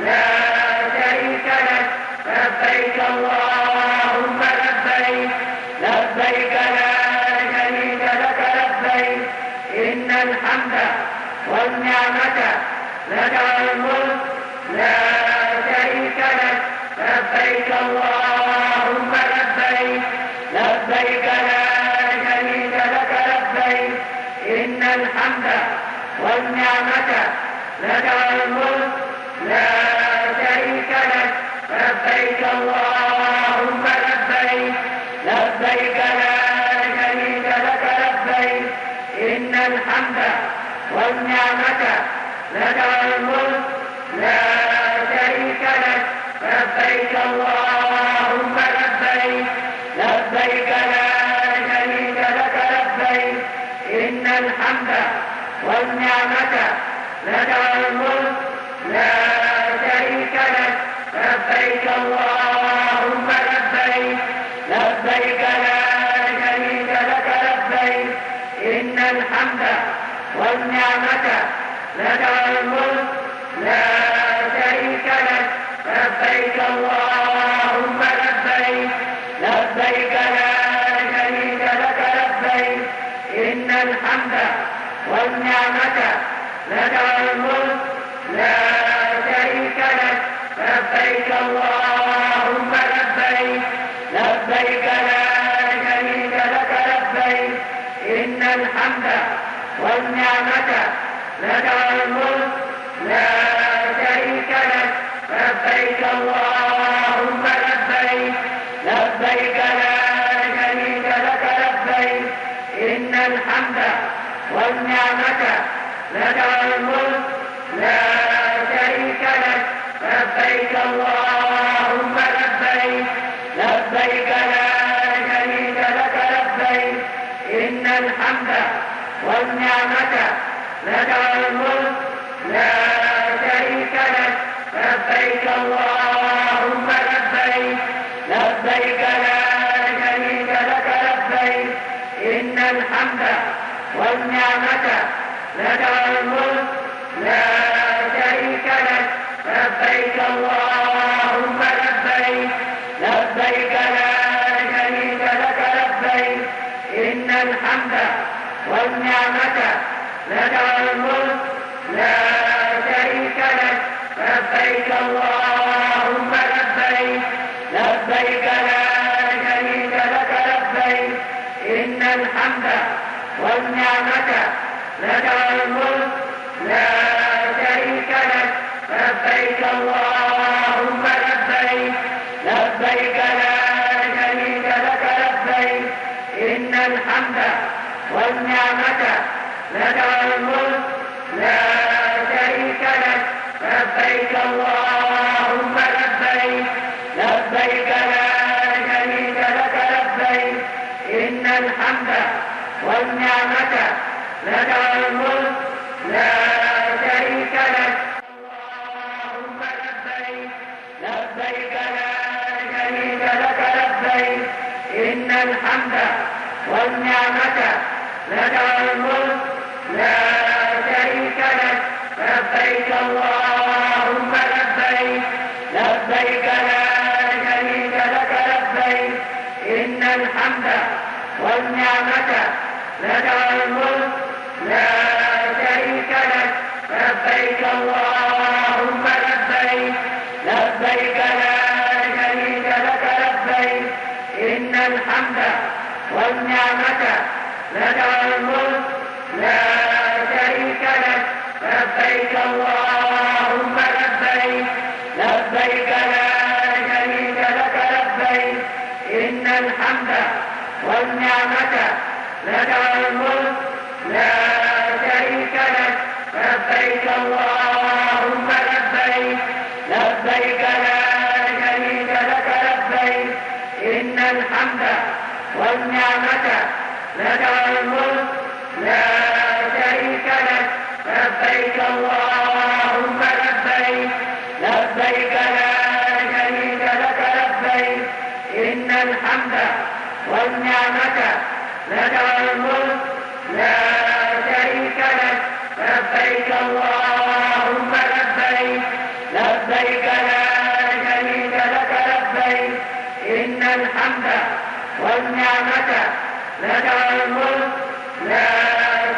لا شريك لك لبيك اللهم لبيك لبيك لا شريك لك لبيك إن الحمد والنعمة لك والملك لا شريك لك لبيك اللهم لبيك لبيك لا شريك لك لبيك إن الحمد والنعمة لك والملك لا شريك لك لبيك اللهم لبيك لبيك لا شريك لك لبيك إن الحمد والنعمة لك والملك لا شريك لك لبيك اللهم لبيك لبيك لا شريك لك لبيك إن الحمد والنعمة لك والملك لا شريك لك لبيك اللهم لبيك لبيك لا شريك لك لبيك إن الحمد والنعمة لك والملك لا شريك لك لبيك اللهم لبيك لبيك لا شريك لك لبيك إن الحمد والنعمة لك والملك لا شريك لك لبيك اللهم لبيك لبيك لا شريك لك لبيك إن الحمد والنعمة لك والملك لا شريك لك لبيك اللهم لبيك لبيك لا شريك لك لبيك إن الحمد والنعمة لك والملك لا شريك لك لبيك اللهم لبيك لبيك لا شريك لك لبيك إن الحمد والنعمة لك والملك لا شريك لك لبيك اللهم لبيك لبيك لا شريك لك لبيك إن الحمد والنعمة لك والملك لا شريك لك لبيك اللهم لبيك لبيك لا شريك لك لبيك إن الحمد والنعمة لك والملك لا شريك لك لبيك اللهم لبيك لبيك لا شريك لك لبيك إن الحمد والنعمة لك والملك لا شريك لك لبيك اللهم لبيك لبيك لا شريك لك لبيك إن الحمد والنعمة لك والملك لا شريك لك لبيك اللهم لبيك لبيك لا شريك لك لبيك إن الحمد والنعمة لك والملك لا شريك لك اللهم لبيك لبيك لا شريك لك لبيك إن الحمد والنعمة لك والملك لا شريك لك لبيك اللهم لبيك لبيك لا شريك لك لبيك إن الحمد والنعمة لك والملك لا شريك لك لبيك اللهم لبيك لبيك لا شريك لك لبيك إن الحمد والنعمة لك والملك لا شريك لك لبيك اللهم لبيك لبيك لا شريك لك لبيك إن الحمد والنعمة لك والملك لا شريك لك لبيك اللهم لبيك لبيك لا شريك لك لبيك إن الحمد والنعمة لك والملك لا شريك لك لبيك اللهم لبيك لبيك لا شريك لك لبيك إن الحمد والنعمة لك والملك لا شريك لك لبيك اللهم لبيك لبيك لبيك لا شريك لك لبيك إن الحمد والنعمة لك والملك لا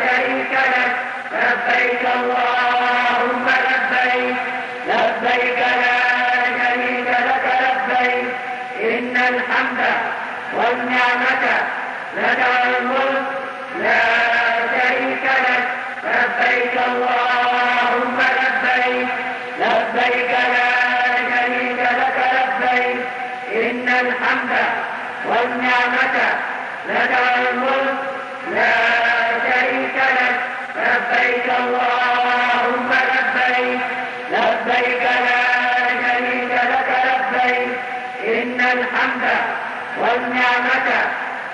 شريك لك لبيك اللهم لبيك لبيك لا شريك لك لبيك إن الحمد والنعمة لك والملك لا شريك لك لبيك اللهم لبيك لبيك لا شريك لك لبيك إن الحمد والنعمة لك والملك لا شريك لك لبيك اللهم لبيك لبيك لا شريك لك لبيك إن الحمد والنعمة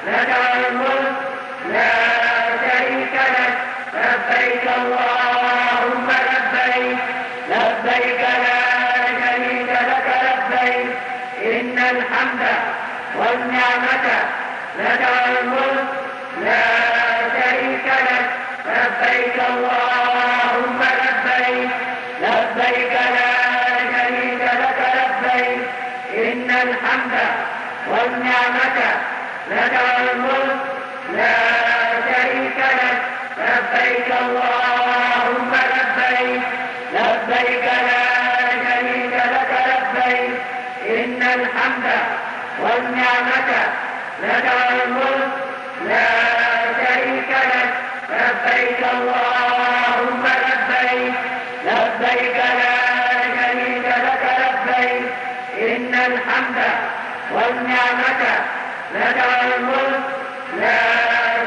لك والملك لا شريك لك لبيك اللهم لبيك لبيك لا شريك لك لبيك إن الحمد والنعمة لك والملك لا شريك لك لبيك اللهم لبيك لبيك لا شريك لك لبيك إن الحمد والنعمة لك والملك لا شريك لك لبيك اللهم لبيك لبيك لا شريك لك لبيك إن الحمد والنعمة لك والملك لا شريك لك لبيك اللهم لبيك لبيك لا شريك لك لبيك إن الحمد والنعمة لك والملك لا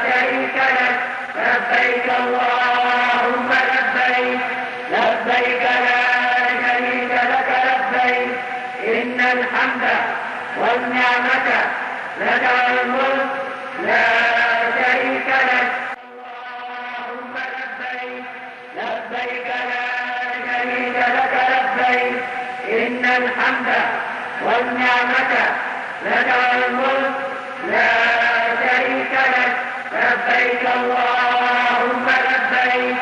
شريك لك لبيك اللهم لبيك لبيك لا شريك لك لبيك إن الحمد والنعمة لك والملك لا شريك لك اللهم لبيك لبيك لا شريك لك لبيك إن الحمد والنعمة لك والملك لا شريك لك لبيك اللهم لبيك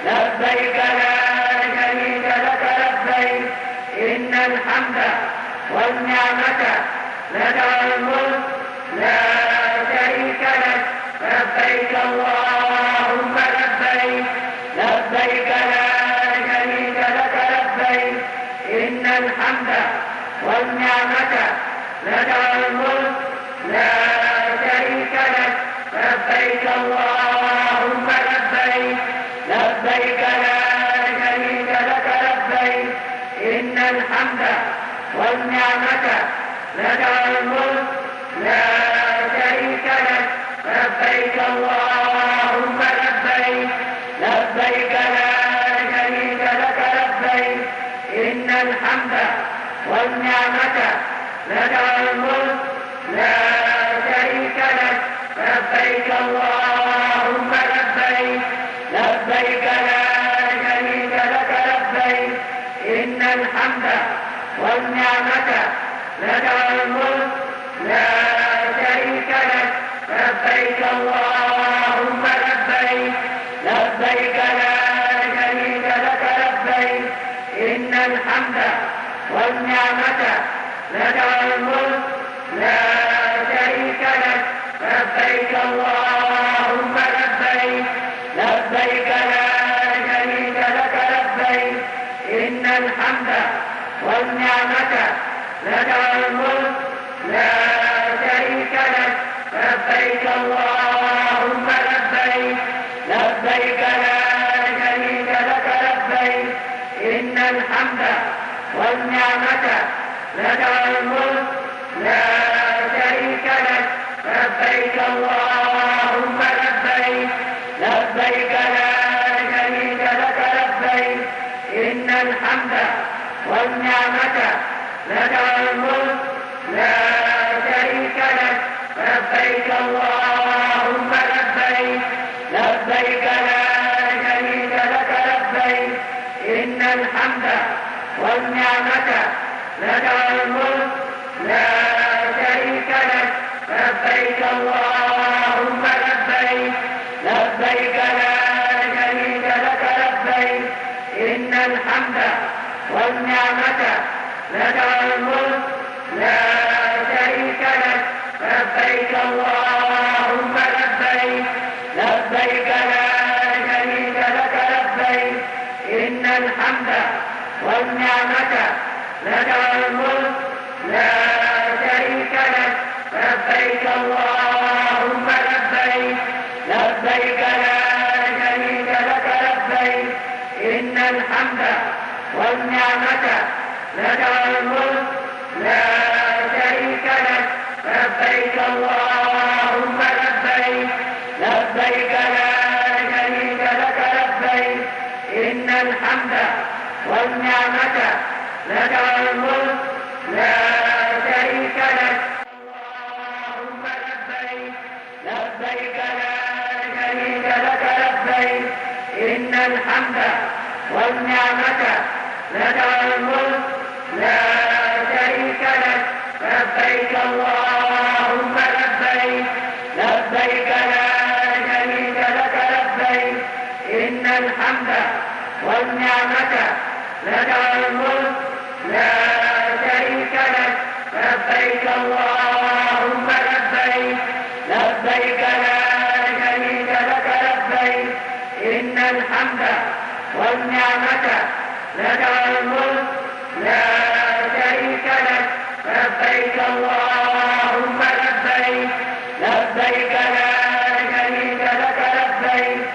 لبيك لا شريك لك لبيك إن الحمد والنعمة لك والملك لا شريك لك لبيك اللهم لبيك لبيك لا شريك لك لبيك إن الحمد والنعمة لك والملك لا شريك لك لبيك اللهم لبيك لبيك لا شريك لك لبيك إن الحمد والنعمة لك والملك لا شريك لك لبيك اللهم لبيك لبيك لا شريك لك لبيك إن الحمد والنعمة لك والملك لا شريك لك لبيك اللهم لبيك لبيك لا شريك لك لبيك إن الحمد والنعمة لك والملك لا شريك لك لبيك اللهم لبيك لبيك لا شريك لك لبيك إن الحمد والنعمة لك والملك لا شريك لك لبيك اللهم لبيك لبيك لا شريك لك لبيك إن الحمد والنعمة لك والملك لا شريك لك لبيك اللهم لبيك لبيك لا شريك لك لبيك إن الحمد والنعمة لك والملك لا شريك لك لبيك اللهم لبيك لبيك لا شريك لك لبيك إن الحمد والنعمة لك والملك لا شريك لك لبيك اللهم لبيك لبيك لا شريك لك لبيك إن الحمد والنعمة لك والملك لا شريك لك لبيك اللهم لبيك لبيك لا شريك لك لبيك إن الحمد والنعمة لك الملك لا شريك لك لبيك اللهم لبيك لبيك لا شريك لك لبيك إن الحمد والنعمة لك الملك لا شريك لك لبيك اللهم لبيك لبيك لا شريك لك لبيك إن الحمد والنعمة لك الملك لا شريك لك لبيك اللهم لبيك لبيك لا شريك لك لبيك إن الحمد والنعمة لك الملك لا شريك لك اللهم لبيك لبيك لا شريك لك لبيك إن الحمد والنعمة لك الملك لا شريك لك لبيك اللهم لبيك لبيك لا شريك لك لبيك إن الحمد والنعمة لك الملك لا شريك لك لبيك اللهم لبيك لبيك لا شريك لك لبيك إن الحمد والنعمة لك الملك لا شريك لك لبيك اللهم لبيك لبيك لا شريك لك لبيك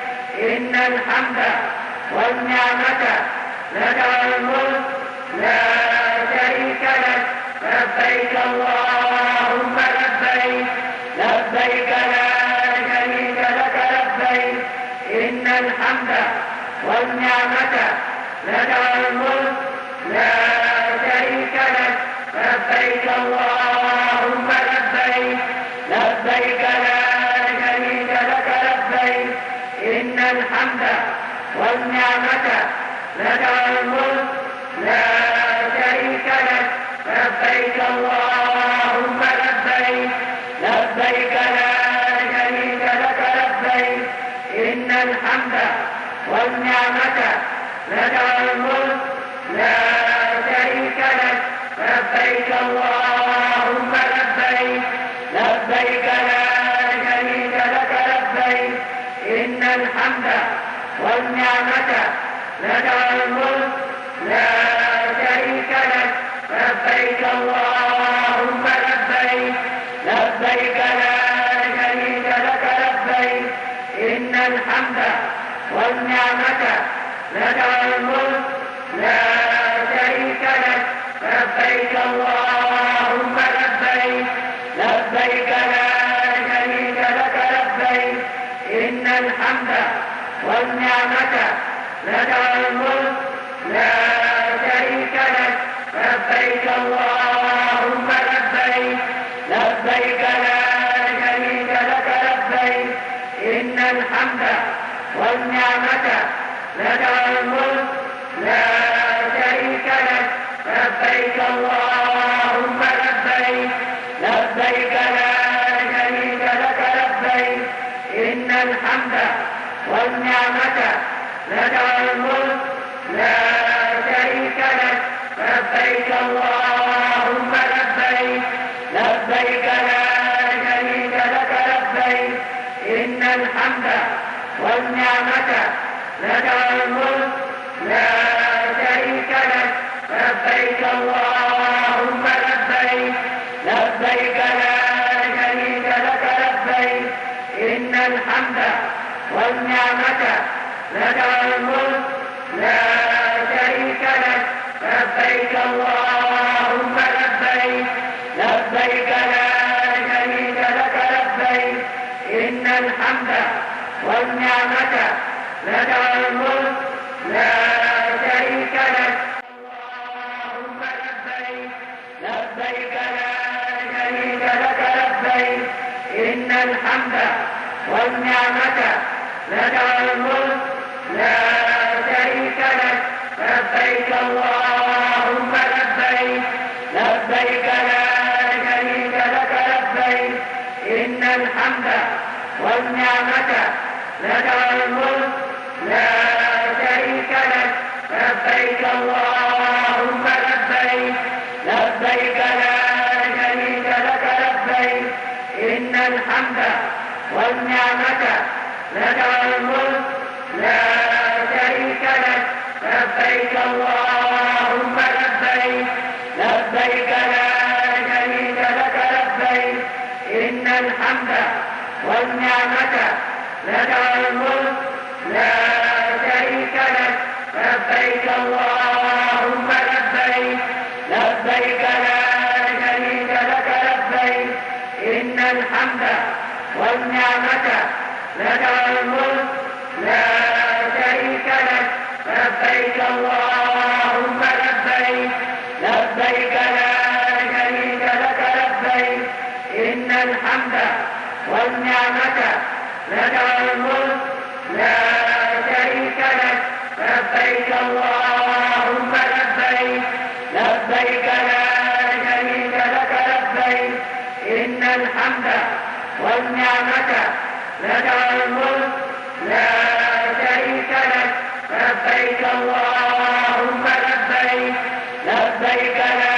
إن الحمد والنعمة لك الملك لا شريك لك لبيك اللهم لبيك لبيك لا شريك لك لبيك إن الحمد والنعمة لك الملك لا شريك لك لبيك اللهم لبيك لبيك لا شريك لك لبيك إن الحمد والنعمة لك الملك لا شريك لك لبيك اللهم لبيك لبيك لا شريك لك لبيك إن الحمد والنعمة لك الملك لا شريك لك لبيك اللهم لبيك لبيك لا شريك لك لبيك إن الحمد والنعمة لك الملك لا شريك لك لبيك اللهم لبيك لبيك لا شريك لك لبيك إن الحمد والنعمة لك الملك لا شريك لك لبيك اللهم لبيك لبيك لا شريك لك لبيك إن الحمد والنعمة لك الملك لا شريك لك لبيك اللهم لبيك لبيك لا شريك لك لبيك إن الحمد والنعمة لك الملك لا شريك لك لبيك اللهم لبيك لبيك لا شريك لك لبيك إن الحمد والنعمة لك الملك لا شريك لك لبيك اللهم لبيك لبيك لا شريك لك لبيك إن الحمد والنعمة لك الملك لا شريك لك لبيك اللهم لبيك لبيك لا شريك لك لبيك إن الحمد والنعمة لك الملك لا شريك لك لبيك اللهم لبيك لبيك لا شريك لك لبيك إن الحمد والنعمة لك الملك لا شريك لك اللهم لبيك لبيك لا شريك لك لبيك إن الحمد والنعمة لك الملك لا شريك لك لبيك اللهم لبيك لبيك لا شريك لك لبيك إن الحمد والنعمة لك الملك لا شريك لك لبيك اللهم لبيك الحمد والنعمة لك والملك لا شريك لك لبيك اللهم لبيك لبيك لا شريك لك لبيك إن الحمد والنعمة لك والملك لا شريك لك لبيك اللهم لبيك لبيك لا شريك لك لبيك إن الحمد والنعمة لك والملك لا شريك لك لبيك اللهم لبيك لبيك لا شريك لك لبيك إن الحمد والنعمة لك والملك لا شريك لك لبيك اللهم لبيك لبيك لا شريك لك لبيك إن الحمد والنعمة لك والملك لا شريك لك لبيك اللهم لبيك لبيك لا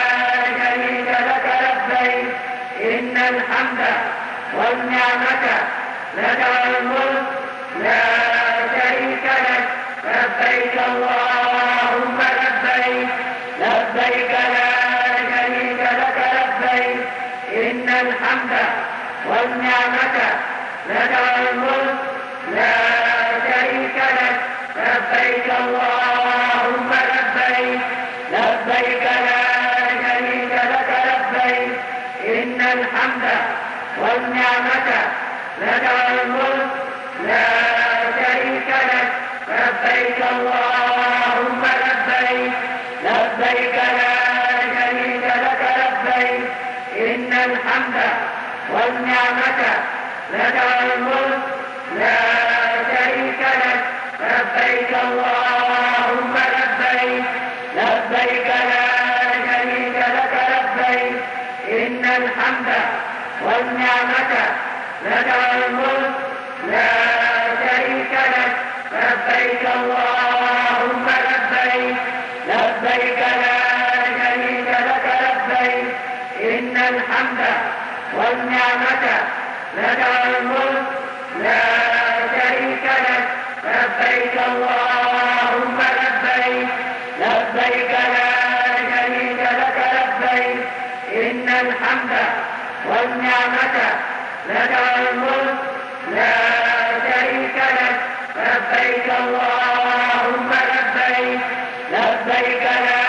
شريك لك لبيك إن الحمد والنعمة لك والملك لا شريك لك لبيك اللهم لبيك لبيك لا شريك لك لبيك إن الحمد والنعمة لك والملك لا شريك لك لبيك اللهم لبيك لبيك لا شريك لك لبيك إن الحمد والنعمة لك والملك لا شريك لك لبيك اللهم لبيك لبيك لا شريك لك لبيك إن الحمد والنعمة لك والملك لا شريك لك لبيك اللهم لبيك لبيك لا شريك لك لبيك إن الحمد والنعمة لك والملك لا شريك لك لبيك اللهم لبيك لبيك لا شريك لك لبيك إن الحمد والنعمة لك والملك لا شريك لك لبيك اللهم لبيك لبيك لا شريك لك لبيك إن الحمد والنعمة لك والملك لا شريك لك لبيك اللهم لبيك لبيك لا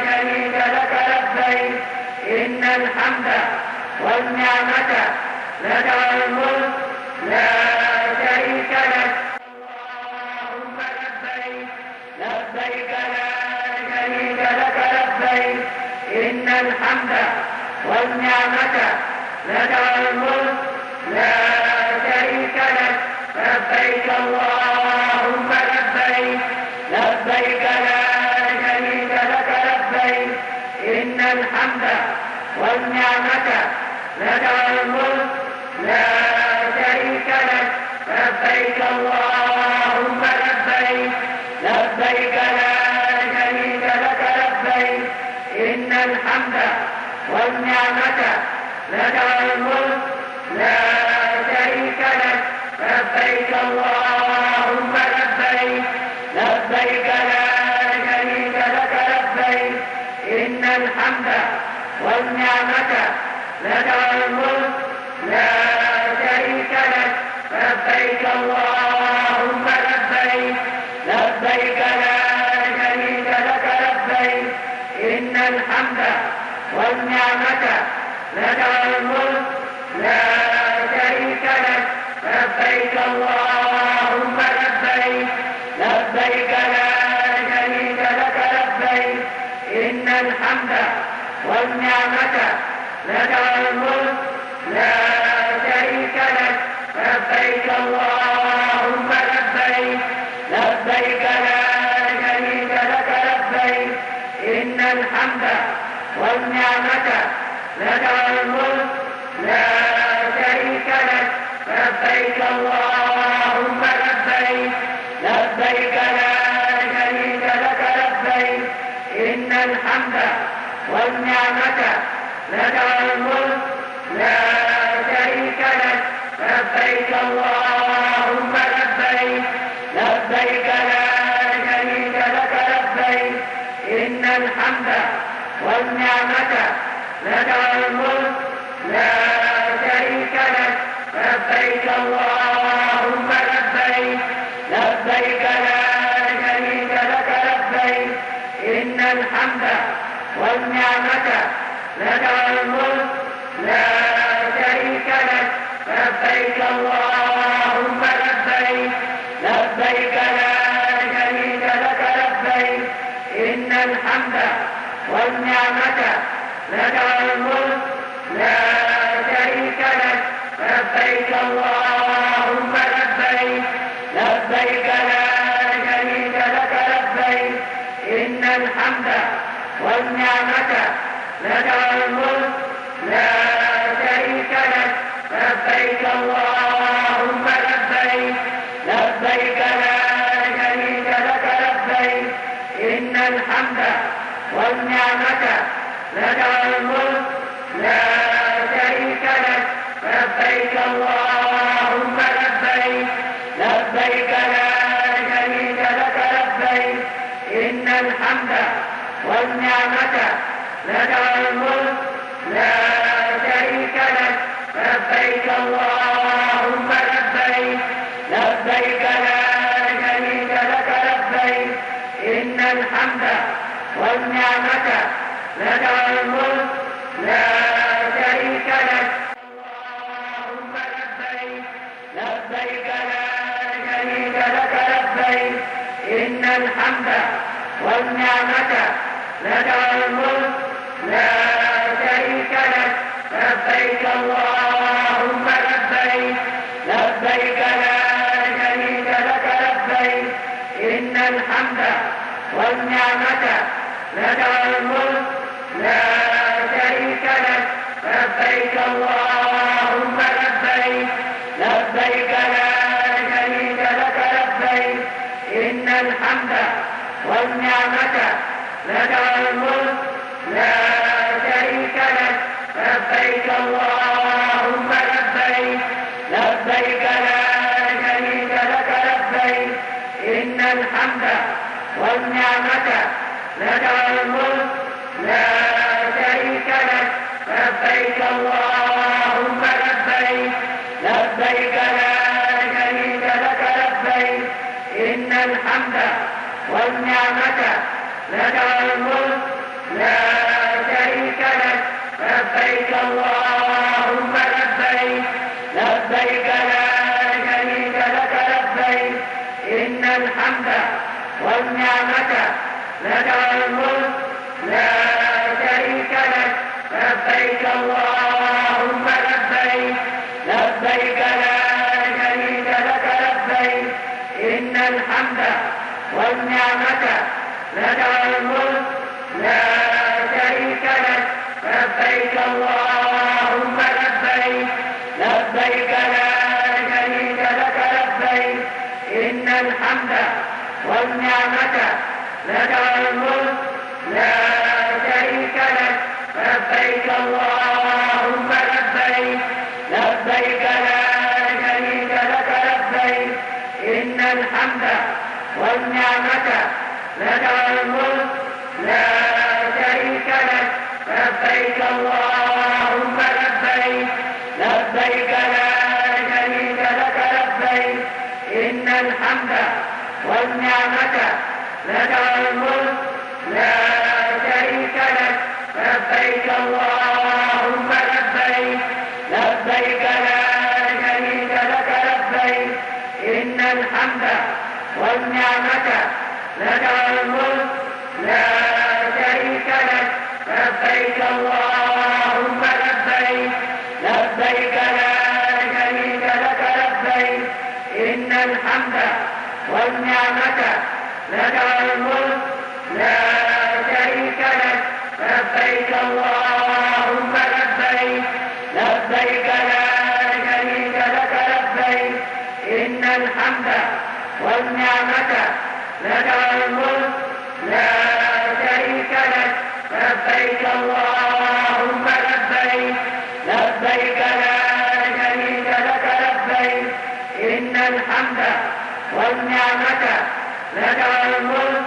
شريك لك لبيك إن الحمد والنعمة لك والملك لا شريك لك اللهم لبيك لبيك لا شريك لك لبيك إن الحمد والنعمة لك والملك لا شريك لك لبيك اللهم لبيك لبيك لا شريك لك لبيك إن الحمد والنعمة لك والملك لا شريك لك لبيك اللهم لبيك لبيك لا شريك لك لبيك إن الحمد والنعمة لك والملك لا شريك لك لبيك اللهم لبيك لبيك لا شريك لك لبيك إن الحمد والنعمة لك والملك لا شريك لك لبيك اللهم لبيك لبيك لا شريك لك لبيك إن الحمد والنعمة لك والملك لا شريك لك لبيك اللهم لبيك لبيك لا شريك لك لبيك إن الحمد والنعمة لك والملك لا شريك لك لبيك اللهم لبيك لبيك لا شريك لك لبيك إن الحمد والنعمة لك والملك لا شريك لك لبيك اللهم لبيك لبيك لا شريك لك لبيك إن الحمد والنعمة لك والملك لا شريك لك لبيك اللهم لبيك لبيك لا شريك لك لبيك إن الحمد والنعمة لك والملك لا شريك لك لبيك اللهم لبيك لبيك لا شريك لك لبيك إن الحمد والنعمة لك والملك لا شريك لك لبيك اللهم لبيك لبيك لا شريك لك لبيك إن الحمد والنعمة لك والملك لا شريك لك لبيك اللهم لبيك لبيك لا شريك لك لبيك إن الحمد والنعمة لك والملك لا شريك لك لبيك اللهم لبيك لبيك لا شريك لك لبيك إن الحمد والنعمة لك والملك لا شريك لك لبيك اللهم لبيك لبيك لا شريك لك لبيك إن الحمد والنعمة لك والملك لا شريك لك لبيك اللهم لبيك لبيك لا شريك لك لبيك إن الحمد والنعمة لك والملك لا شريك لك اللهم لبيك لبيك لا شريك لك لبيك إن الحمد والنعمة لك والملك لا شريك لك لبيك اللهم لبيك لبيك لا شريك لك لبيك إن الحمد والنعمة لك والملك لا شريك لك لبيك اللهم لبيك لبيك لا شريك لك لبيك إن الحمد والنعمة لك والملك لا شريك لك لبيك اللهم لبيك لبيك لا شريك لك لبيك إن الحمد والنعمة لك والملك لا شريك لك لبيك اللهم لبيك لبيك لا شريك لك لبيك إن الحمد والنعمة لك والملك لا شريك لك لبيك اللهم لبيك لبيك لا شريك لك لبيك إن الحمد والنعمة لك والملك لا شريك لك لبيك اللهم لبيك لبيك لا شريك لك لبيك إن الحمد والنعمة لك والملك لا شريك لك لبيك اللهم لبيك لبيك لا شريك لك لبيك إن الحمد والنعمة لك والملك لا شريك لك لبيك اللهم لبيك لبيك لا شريك لك لبيك إن الحمد والنعمة لك والملك لا شريك لك لبيك اللهم لبيك لبيك لا شريك لك لبيك إن الحمد والنعمة لك والملك لا شريك لك لبيك اللهم لبيك لبيك لا شريك لك لبيك إن الحمد والنعمة لك والملك لا شريك لك لبيك اللهم لبيك لبيك لا شريك لك لبيك إن الحمد والنعمة لك والملك لا شريك لك لبيك اللهم لبيك لبيك لا شريك لك لبيك إن الحمد والنعمة لك والملك لا شريك لك لبيك اللهم لبيك لبيك لا شريك لك لبيك لك الملك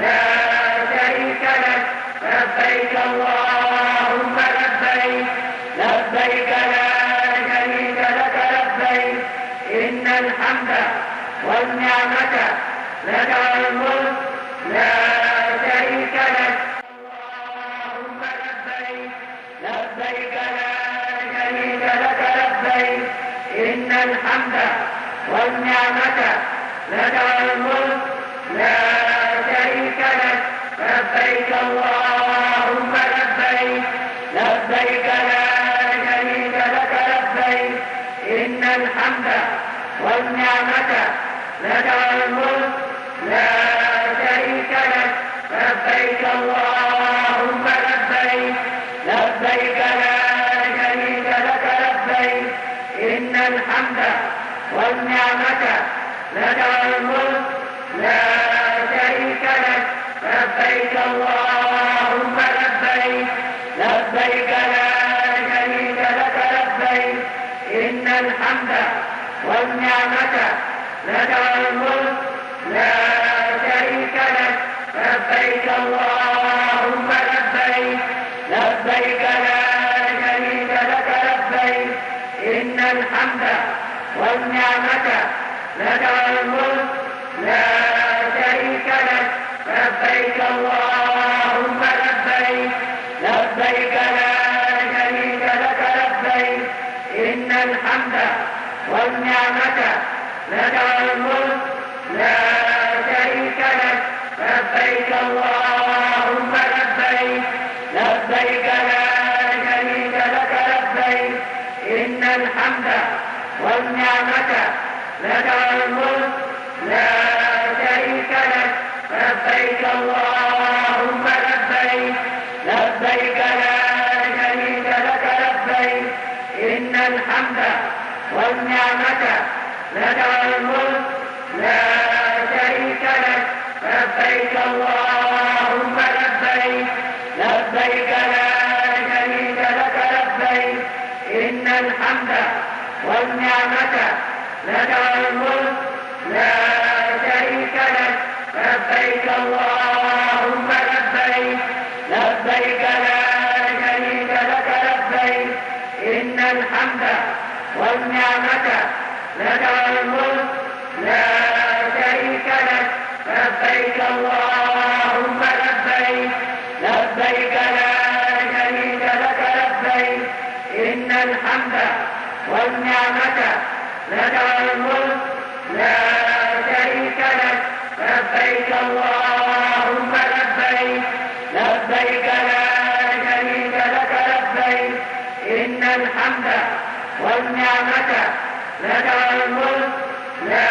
لا شريك لك لبيك اللهم لبيك لبيك لا شريك لك لبيك إن الحمد والنعمة لك الملك لا شريك لك اللهم لبيك لبيك لا شريك لك لبيك إن الحمد والنعمة لك الملك لا شريك لك لبيك اللهم لبيك لبيك لا شريك لك لبيك إن الحمد والنعمة لك الملك لا شريك لك لبيك اللهم لبيك لبيك لا شريك لك لبيك إن الحمد والنعمة لك الملك لا شريك لك لبيك اللهم لبيك لبيك لا شريك لك لبيك إن الحمد والنعمة لك الملك لا شريك لك لبيك اللهم لبيك لبيك لا شريك لك لبيك إن الحمد والنعمة لك الملك لا شريك لك لبيك اللهم لبيك لبيك لا شريك لك لبيك إن الحمد والنعمة لك الملك لا شريك لك لبيك اللهم لبيك لبيك لا شريك لك لبيك إن الحمد والنعمة لك الملك لا شريك لك لبيك اللهم لبيك لبيك لا شريك لك لبيك إن الحمد والنعمة لك الملك لا شريك لك لبيك اللهم لبيك لبيك لا شريك لك لبيك إن الحمد والنعمة لك الملك لا شريك لك لبيك اللهم لبيك لبيك لا شريك لك لبيك إن الحمد والنعمة لك الملك لا شريك لك لبيك اللهم لبيك لبيك لا شريك لك لبيك إن الحمد والنعمة لك الملك لا شريك لك لبيك اللهم لبيك لبيك لا شريك لك لبيك إن الحمد والنعمة لك الملك لا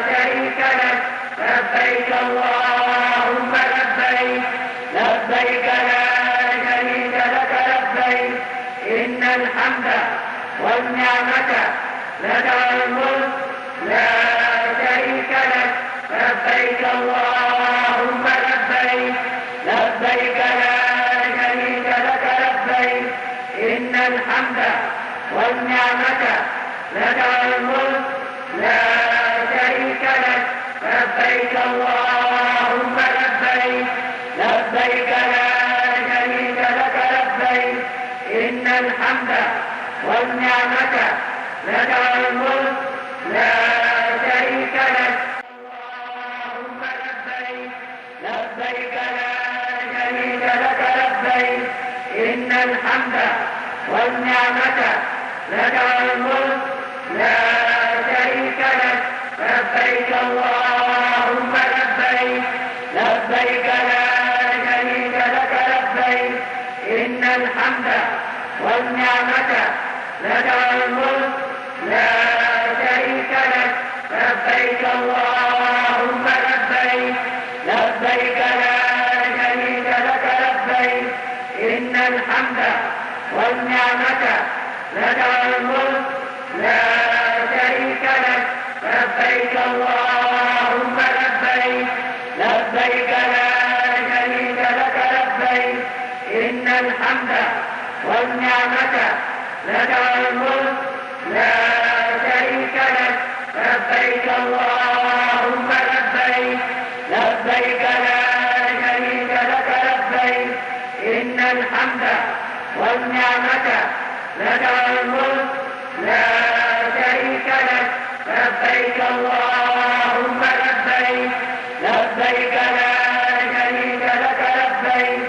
شريك لك لبيك اللهم لبيك لبيك لا شريك لك لبيك إن الحمد والنعمة لك الملك لا شريك لك لبيك اللهم لبيك لبيك لا شريك لك لبيك إن الحمد والنعمة لك الملك لا شريك لك لبيك اللهم لبيك لبيك لا شريك لك لبيك إن الحمد والنعمة لك الملك لا شريك لك اللهم لبيك لبيك لا شريك لك لبيك إن الحمد والنعمة لك الملك لا شريك لك لبيك اللهم لبيك لبيك لا شريك لك لبيك إن الحمد والنعمة لك الملك لا شريك لك لبيك اللهم لبيك لبيك لا شريك لك لبيك إن الحمد والنعمة لك الملك لا شريك لك لبيك اللهم لبيك لبيك لا شريك لك لبيك إن الحمد والنعمة لك الملك لا شريك لك لبيك اللهم لبيك لبيك لا شريك لك لبيك إن الحمد والنعمة لك والملك لا شريك لك لبيك اللهم لبيك لبيك لا شريك لك لبيك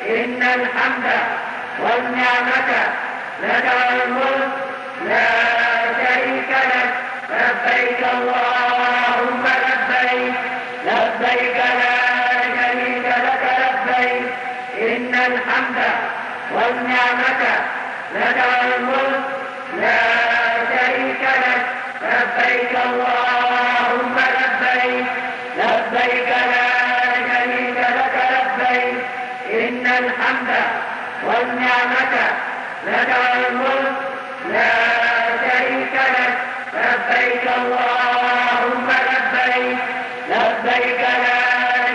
إن الحمد والنعمة لك والملك لا شريك لك لبيك اللهم لبيك لبيك لا شريك لك لبيك إن الحمد والنعمة لك والملك لا شريك لك لبيك اللهم لبيك لبيك لا شريك لك لبيك إن الحمد والنعمة لك والملك لا شريك لك لبيك اللهم لبيك لبيك لا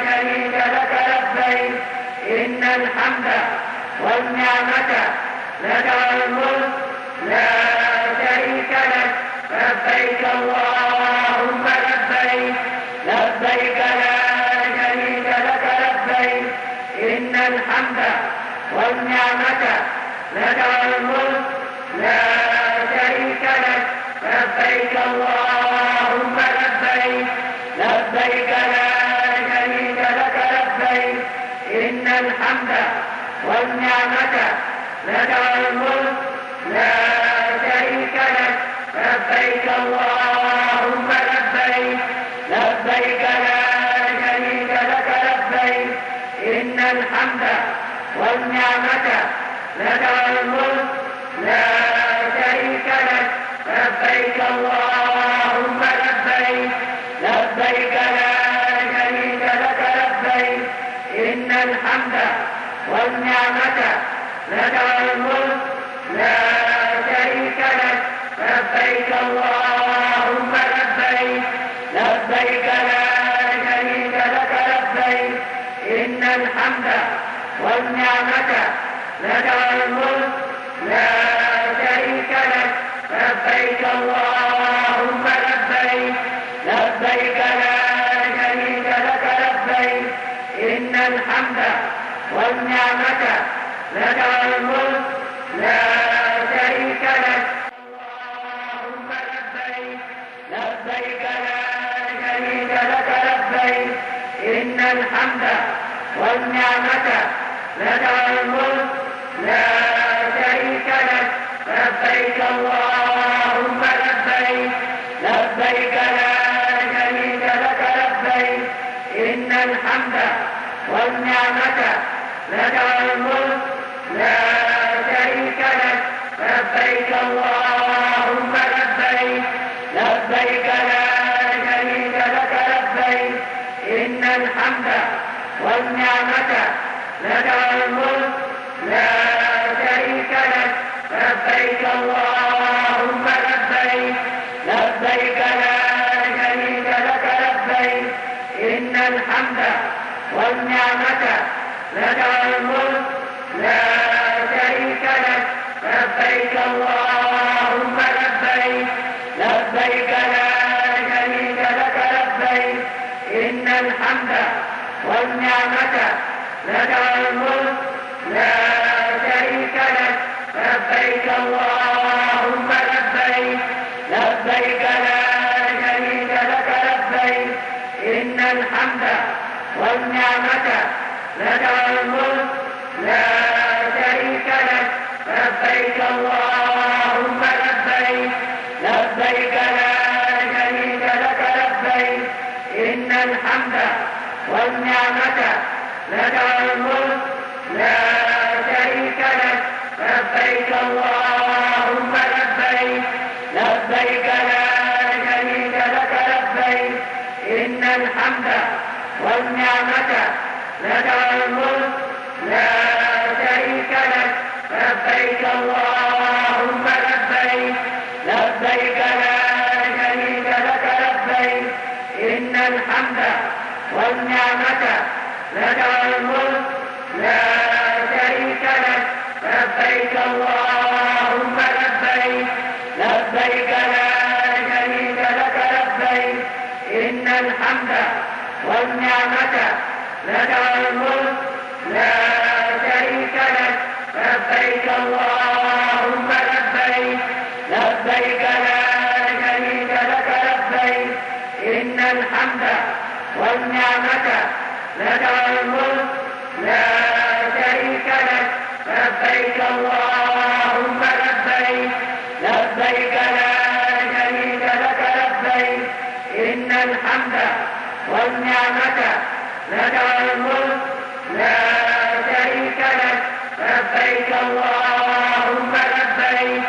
شريك لك لبيك إن الحمد والنعمة لك والملك لا شريك لك لبيك اللهم لبيك لبيك لا شريك لك لبيك إن الحمد والنعمة لك والملك لا شريك لك لبيك اللهم لبيك لبيك لا شريك لك لبيك إن الحمد والنعمة لك والملك لا شريك لك لبيك اللهم لبيك لبيك لا شريك لك لبيك إن الحمد والنعمة لك والملك لا شريك لك لبيك اللهم لبيك لبيك لا شريك لك لبيك إن الحمد والنعمة لك والملك لا شريك لك لبيك اللهم لبيك لبيك لا شريك لك لبيك إن الحمد والنعمة لك والملك لا شريك لك لبيك اللهم لبيك لبيك لا شريك لك لبيك إن الحمد والنعمة لك والملك لا شريك لك اللهم لبيك لبيك لا شريك لك لبيك إن الحمد والنعمة لك والملك لا شريك لك لبيك اللهم لبيك لبيك لا شريك لك لبيك إن الحمد والنعمة لك والملك لا شريك لك لبيك اللهم لبيك لبيك لا شريك لك لبيك إن الحمد والنعمة لك والملك لا شريك لك لبيك اللهم لبيك لبيك لا شريك لك لبيك إن الحمد والنعمة لك والملك لا شريك لك لبيك اللهم لبيك لبيك لا شريك لك لبيك إن الحمد والنعمة لك والملك لا شريك لك لبيك اللهم لبيك لبيك لا شريك لك لبيك إن الحمد والنعمة لك والملك لا شريك لك لبيك اللهم لبيك لبيك لا شريك لك لبيك إن الحمد والنعمة لك والملك لا شريك لك لبيك اللهم لبيك لبيك لا شريك لك لبيك إن الحمد والنعمة لك والملك لا شريك لك لبيك اللهم لبيك لبيك لا شريك لك لبيك إن الحمد والنعمة لك والملك لا شريك لك لبيك اللهم لبيك لبيك لا شريك لك لبيك إن الحمد والنعمة لك الملك لا شريك لك لبيك اللهم لبيك لبيك لا شريك لك لبيك إن الحمد والنعمة لك الملك لا شريك لك لبيك اللهم لبيك لبيك لا شريك لك لبيك إن الحمد والنعمة لك الملك لا شريك لك لبيك اللهم لبيك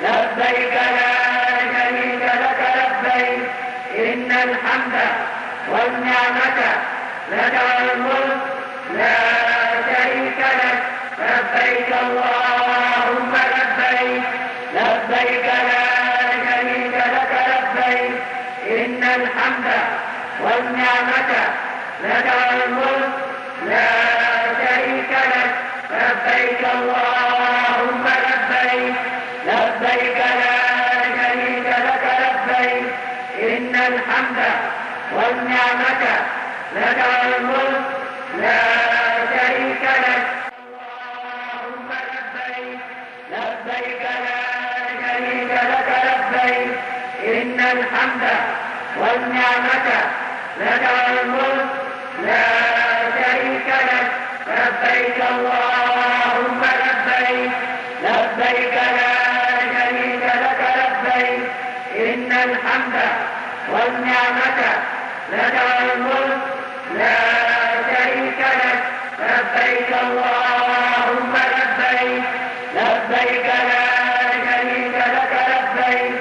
لبيك لا شريك لك لبيك إن الحمد والنعمة لك الملك لا شريك لك لبيك اللهم لبيك لبيك لا شريك لك لبيك إن الحمد والنعمة لك الملك لا شريك لك لبيك اللهم لبيك لبيك لا شريك لك لبيك إن الحمد والنعمة لك الملك لا شريك لك اللهم لبيك لبيك لا شريك لك لبيك إن الحمد والنعمة لك الملك لا شريك لك لبيك اللهم لبيك لبيك لا شريك لك لبيك إن الحمد والنعمة لك الملك لا شريك لك لبيك اللهم لبيك لبيك لا شريك لك لبيك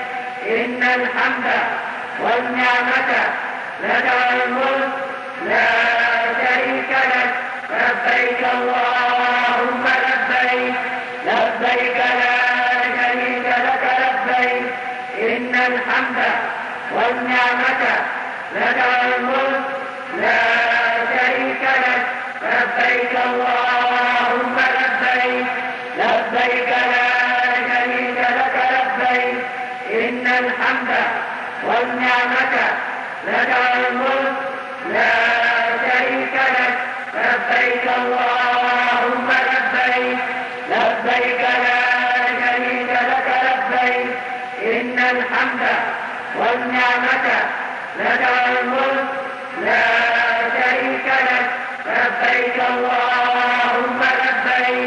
إن الحمد والنعمة لك الملك لا شريك لك لبيك اللهم لبيك لبيك لا شريك لك لبيك إن الحمد والنعمة لك الملك لا شريك لك لبيك اللهم لبيك لبيك لا شريك لك لبيك إن الحمد والنعمة لك الملك لا شريك لك لبيك اللهم لبيك لبيك لا شريك لك لبيك إن الحمد والنعمة لك الملك لا شريك لك لبيك اللهم لبيك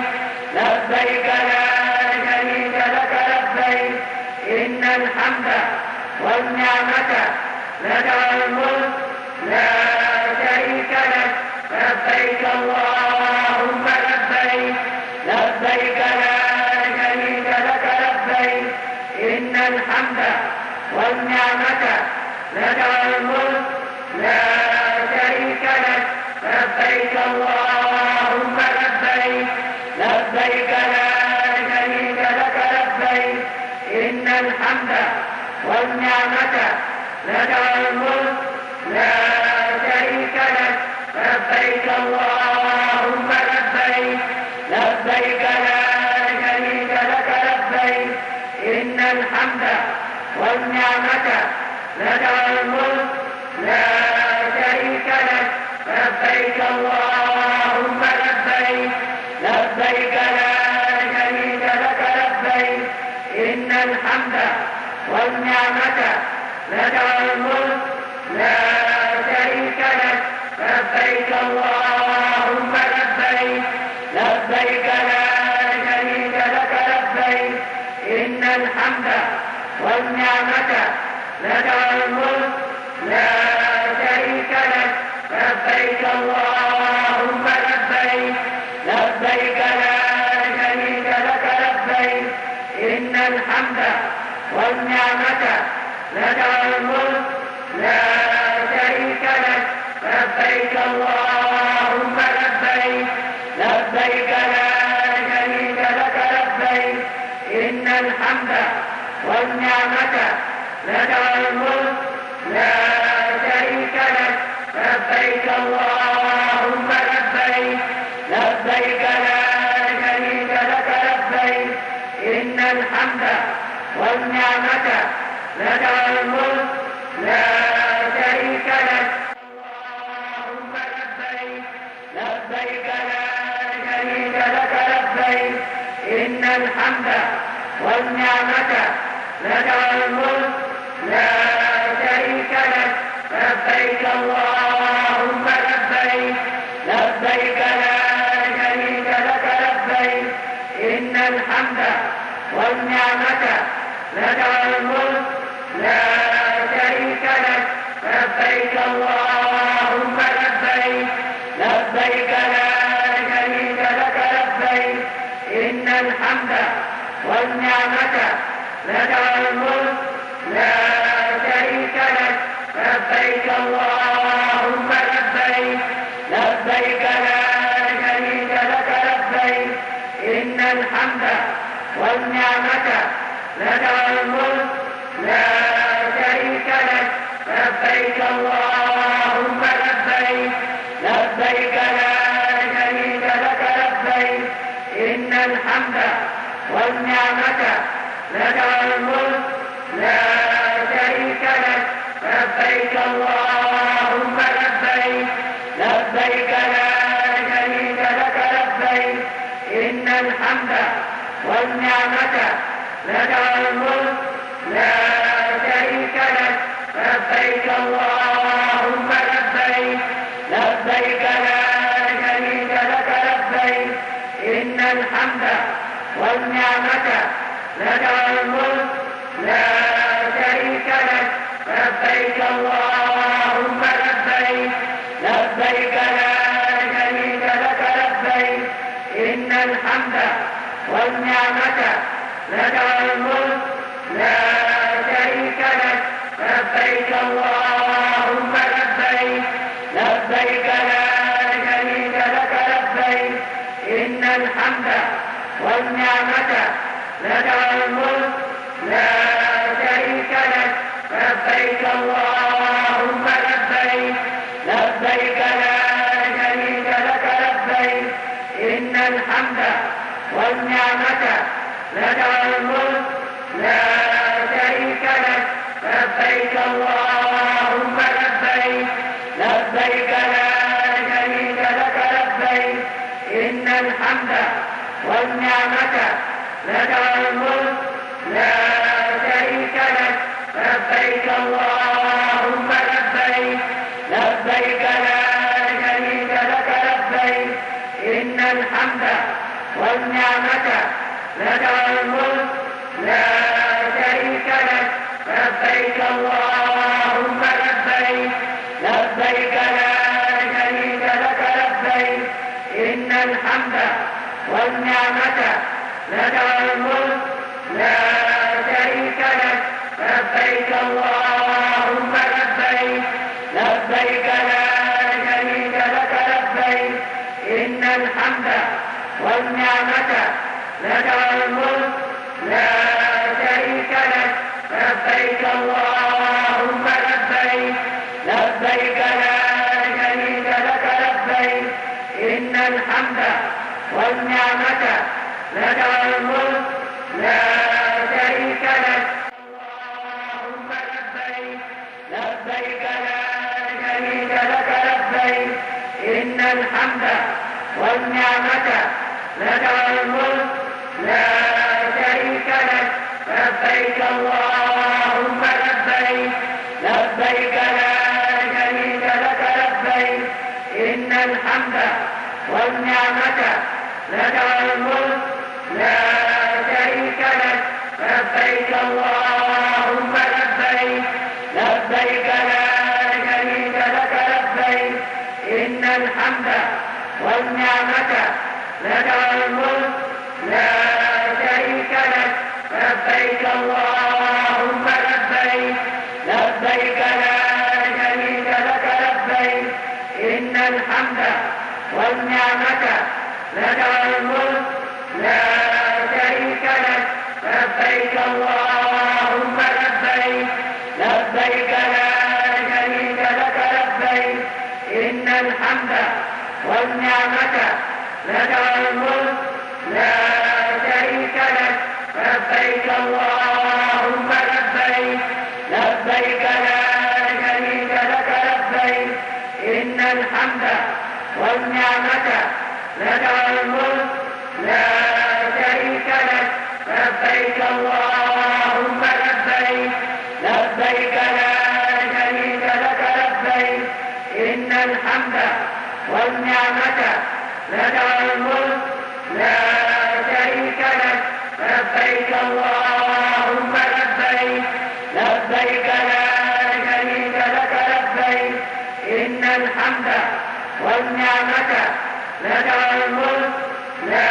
لبيك لا شريك لك لبيك إن الحمد والنعمة لك الملك لا شريك لك لبيك اللهم لبيك لبيك لا شريك لك لبيك إن الحمد والنعمة لك الملك لا شريك لك لبيك اللهم لبيك لبيك لا شريك لك لبيك إن الحمد والنعمة لك الملك لا شريك لك لبيك اللهم لبيك لبيك لا شريك لك لبيك إن الحمد والنعمة لك الملك لا شريك لك لبيك اللهم لبيك لبيك لا شريك لك لبيك إن الحمد والنعمة لك الملك لا شريك لك لبيك اللهم لبيك لبيك لا شريك لك لبيك إن الحمد والنعمة لك الملك لا شريك لك لبيك اللهم لبيك لبيك لا شريك لك لبيك إن الحمد والنعمة لك الملك لا شريك لك لبيك اللهم لبيك لبيك لا شريك لك لبيك إن الحمد والنعمة لك الملك لا شريك لك لبيك اللهم لبيك لبيك لا شريك لك لبيك إن الحمد والنعمة لك الملك لا شريك لك اللهم لبيك إن الحمد والنعمة لك والملك لا شريك لك لبيك اللهم لبيك لبيك لا شريك لك لبيك إن الحمد والنعمة لك والملك لا شريك لك لبيك اللهم لبيك لبيك لا شريك لك لبيك إن الحمد والنعمة لك والملك لا شريك لك لبيك اللهم لبيك لبيك لا شريك لك لبيك إن الحمد والنعمة لك والملك لا شريك لك لبيك اللهم لبيك لبيك لا شريك لك لبيك إن الحمد والنعمة لك والملك لا شريك لك لبيك اللهم لبيك لبيك لا شريك لك لبيك إن الحمد والنعمة لك والملك لا شريك لك لبيك اللهم لبيك لبيك لا شريك لك لبيك إن الحمد والنعمة لك والملك لا شريك لك لبيك اللهم لبيك لبيك لا شريك لك لبيك إن الحمد والنعمة لك والملك لا شريك لك لبيك اللهم لبيك لبيك لا شريك لك لبيك إن الحمد والنعمة لك والملك لا شريك لك لبيك اللهم لبيك لبيك لا شريك لك لبيك إن الحمد والنعمة لك والملك لا شريك لك لبيك اللهم لبيك لبيك لا شريك لك لبيك إن الحمد والنعمة لك والملك لا شريك لك لبيك اللهم لبيك لبيك لا شريك لك لبيك إن الحمد والنعمة لك والملك لا شريك لك لبيك اللهم لبيك لبيك لا شريك لك لبيك إن الحمد والنعمة لك والملك لا شريك لك لبيك اللهم لبيك لبيك لا شريك لك لبيك إن الحمد والنعمة لك والملك لا شريك لك لبيك اللهم لبيك لبيك لا شريك لك لبيك إن الحمد والنعمة لك والملك لا شريك لك اللهم لبيك لبيك لا شريك لك لبيك إن الحمد والنعمة لك والملك لا شريك لك لبيك اللهم لبيك لبيك لا شريك لك لبيك إن الحمد والنعمة لك والملك لا شريك لك لبيك اللهم لبيك لبيك لا شريك لك لبيك إن الحمد والنعمة لك والملك لا شريك لك لبيك اللهم لبيك لبيك لا شريك لك لبيك إن الحمد والنعمة لك والملك لا شريك لك لبيك اللهم لبيك لبيك لا شريك لك لبيك إن الحمد والنعمة لك والملك لا شريك لك لبيك اللهم لبيك لبيك لا شريك لك لبيك إن الحمد والنعمة لك والملك لا شريك لك الملك لا شريك لك لبيك اللهم لبيك لبيك لا شريك لك لبيك إن الحمد والنعمة لك الملك لا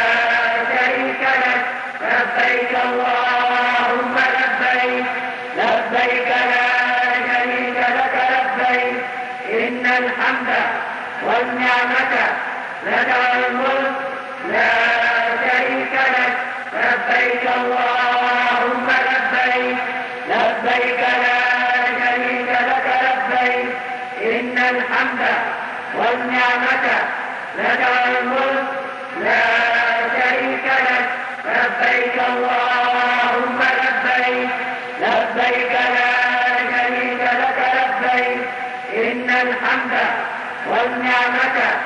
شريك لك لبيك اللهم لبيك لبيك لا شريك لك لبيك إن الحمد والنعمة لك الملك لا شريك لك لبيك اللهم لبيك لبيك لا شريك لك لبيك إن الحمد والنعمة لك الملك لا شريك لك لبيك اللهم لبيك لبيك لا شريك لك لبيك إن الحمد والنعمة لك الملك لا شريك لك لبيك اللهم لبيك لبيك لا شريك لك لبيك إن الحمد والنعمة لك الملك لا شريك لك لبيك اللهم لبيك لبيك لا شريك لك لبيك إن الحمد والنعمة